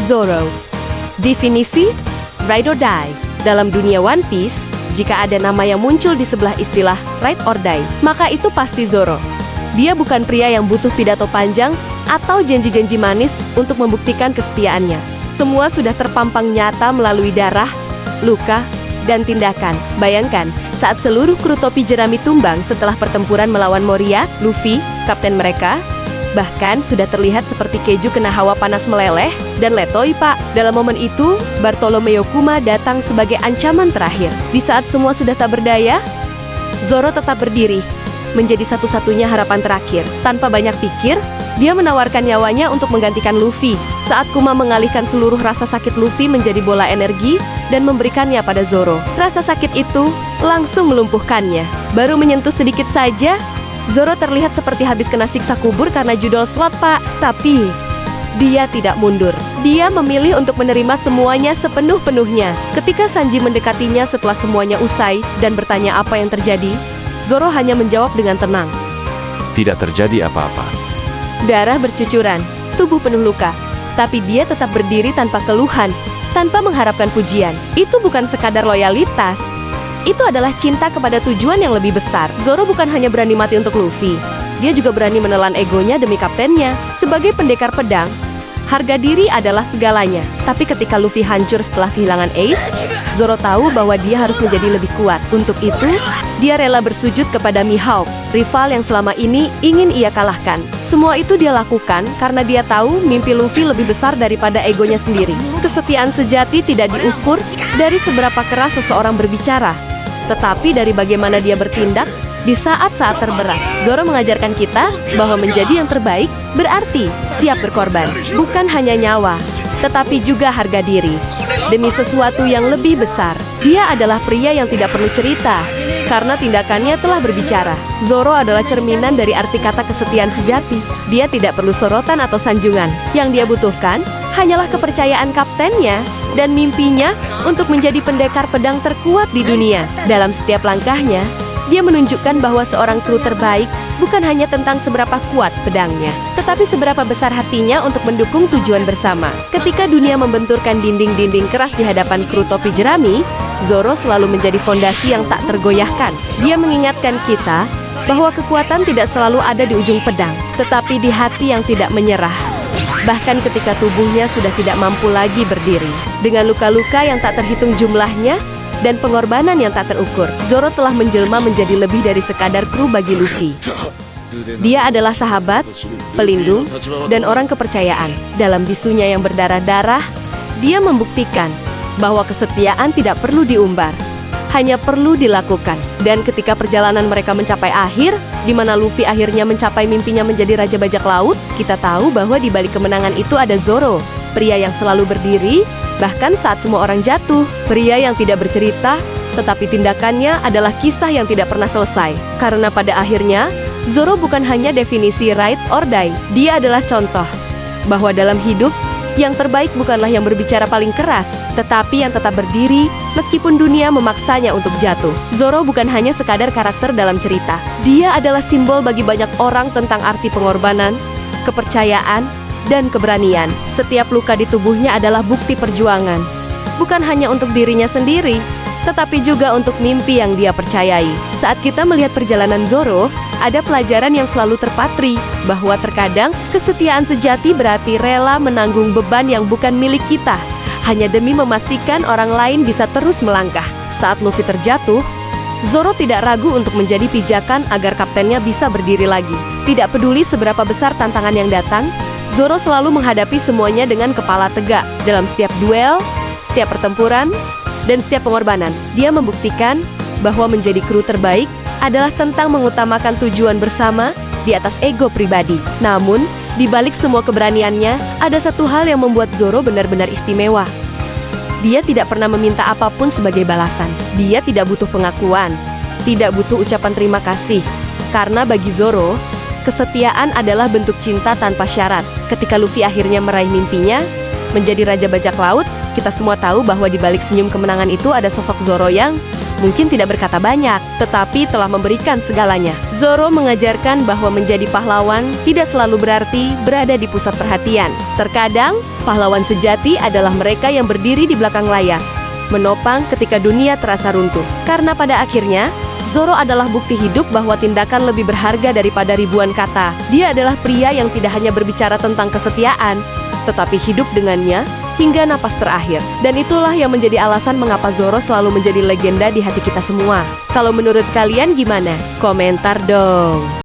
Zoro. Definisi Ride or Die. Dalam dunia One Piece, jika ada nama yang muncul di sebelah istilah Ride or Die, maka itu pasti Zoro. Dia bukan pria yang butuh pidato panjang atau janji-janji manis untuk membuktikan kesetiaannya. Semua sudah terpampang nyata melalui darah, luka, dan tindakan. Bayangkan, saat seluruh kru topi jerami tumbang setelah pertempuran melawan Moria, Luffy, kapten mereka, bahkan sudah terlihat seperti keju kena hawa panas meleleh, dan letoi pak. Dalam momen itu, Bartolomeo Kuma datang sebagai ancaman terakhir. Di saat semua sudah tak berdaya, Zoro tetap berdiri, menjadi satu-satunya harapan terakhir. Tanpa banyak pikir, dia menawarkan nyawanya untuk menggantikan Luffy. Saat Kuma mengalihkan seluruh rasa sakit Luffy menjadi bola energi dan memberikannya pada Zoro. Rasa sakit itu langsung melumpuhkannya. Baru menyentuh sedikit saja, Zoro terlihat seperti habis kena siksa kubur karena judul slot pak. Tapi dia tidak mundur. Dia memilih untuk menerima semuanya sepenuh-penuhnya. Ketika Sanji mendekatinya setelah semuanya usai dan bertanya apa yang terjadi, Zoro hanya menjawab dengan tenang. Tidak terjadi apa-apa. Darah bercucuran, tubuh penuh luka. Tapi dia tetap berdiri tanpa keluhan, tanpa mengharapkan pujian. Itu bukan sekadar loyalitas. Itu adalah cinta kepada tujuan yang lebih besar. Zoro bukan hanya berani mati untuk Luffy. Dia juga berani menelan egonya demi kaptennya. Sebagai pendekar pedang, harga diri adalah segalanya. Tapi ketika Luffy hancur setelah kehilangan Ace, Zoro tahu bahwa dia harus menjadi lebih kuat. Untuk itu, dia rela bersujud kepada Mihawk, rival yang selama ini ingin ia kalahkan. Semua itu dia lakukan karena dia tahu mimpi Luffy lebih besar daripada egonya sendiri. Kesetiaan sejati tidak diukur dari seberapa keras seseorang berbicara, tetapi dari bagaimana dia bertindak di saat-saat terberat. Zoro mengajarkan kita bahwa menjadi yang terbaik berarti siap berkorban. Bukan hanya nyawa, tetapi juga harga diri. Demi sesuatu yang lebih besar. Dia adalah pria yang tidak perlu cerita, karena tindakannya telah berbicara. Zoro adalah cerminan dari arti kata kesetiaan sejati. Dia tidak perlu sorotan atau sanjungan. Yang dia butuhkan hanyalah kepercayaan kaptennya dan mimpinya untuk menjadi pendekar pedang terkuat di dunia. Dalam setiap langkahnya, dia menunjukkan bahwa seorang kru terbaik bukan hanya tentang seberapa kuat pedangnya, tetapi seberapa besar hatinya untuk mendukung tujuan bersama. Ketika dunia membenturkan dinding-dinding keras di hadapan kru topi jerami, Zoro selalu menjadi fondasi yang tak tergoyahkan. Dia mengingatkan kita bahwa kekuatan tidak selalu ada di ujung pedang, tetapi di hati yang tidak menyerah. Bahkan ketika tubuhnya sudah tidak mampu lagi berdiri. Dengan luka-luka yang tak terhitung jumlahnya, dan pengorbanan yang tak terukur, Zoro telah menjelma menjadi lebih dari sekadar kru bagi Luffy. Dia adalah sahabat, pelindung, dan orang kepercayaan. Dalam bisunya yang berdarah-darah, dia membuktikan bahwa kesetiaan tidak perlu diumbar, hanya perlu dilakukan. Dan ketika perjalanan mereka mencapai akhir, di mana Luffy akhirnya mencapai mimpinya menjadi Raja Bajak Laut, kita tahu bahwa di balik kemenangan itu ada Zoro, pria yang selalu berdiri, bahkan saat semua orang jatuh. Pria yang tidak bercerita, tetapi tindakannya adalah kisah yang tidak pernah selesai. Karena pada akhirnya, Zoro bukan hanya definisi ride or die. Dia adalah contoh bahwa dalam hidup, yang terbaik bukanlah yang berbicara paling keras, tetapi yang tetap berdiri meskipun dunia memaksanya untuk jatuh. Zoro bukan hanya sekadar karakter dalam cerita. Dia adalah simbol bagi banyak orang tentang arti pengorbanan, kepercayaan, dan keberanian. Setiap luka di tubuhnya adalah bukti perjuangan. Bukan hanya untuk dirinya sendiri, tetapi juga untuk mimpi yang dia percayai. Saat kita melihat perjalanan Zoro, ada pelajaran yang selalu terpatri, bahwa terkadang kesetiaan sejati berarti rela menanggung beban yang bukan milik kita, hanya demi memastikan orang lain bisa terus melangkah. Saat Luffy terjatuh, Zoro tidak ragu untuk menjadi pijakan agar kaptennya bisa berdiri lagi. Tidak peduli seberapa besar tantangan yang datang, Zoro selalu menghadapi semuanya dengan kepala tegak. Dalam setiap duel, setiap pertempuran, dan setiap pengorbanan, dia membuktikan bahwa menjadi kru terbaik adalah tentang mengutamakan tujuan bersama di atas ego pribadi. Namun, di balik semua keberaniannya, ada satu hal yang membuat Zoro benar-benar istimewa. Dia tidak pernah meminta apapun sebagai balasan. Dia tidak butuh pengakuan, tidak butuh ucapan terima kasih. Karena bagi Zoro, kesetiaan adalah bentuk cinta tanpa syarat. Ketika Luffy akhirnya meraih mimpinya, menjadi Raja Bajak Laut, kita semua tahu bahwa di balik senyum kemenangan itu ada sosok Zoro yang mungkin tidak berkata banyak, tetapi telah memberikan segalanya. Zoro mengajarkan bahwa menjadi pahlawan tidak selalu berarti berada di pusat perhatian. Terkadang, pahlawan sejati adalah mereka yang berdiri di belakang layar, menopang ketika dunia terasa runtuh. Karena pada akhirnya, Zoro adalah bukti hidup bahwa tindakan lebih berharga daripada ribuan kata. Dia adalah pria yang tidak hanya berbicara tentang kesetiaan, tetapi hidup dengannya hingga napas terakhir. Dan itulah yang menjadi alasan mengapa Zoro selalu menjadi legenda di hati kita semua. Kalau menurut kalian gimana? Komentar dong!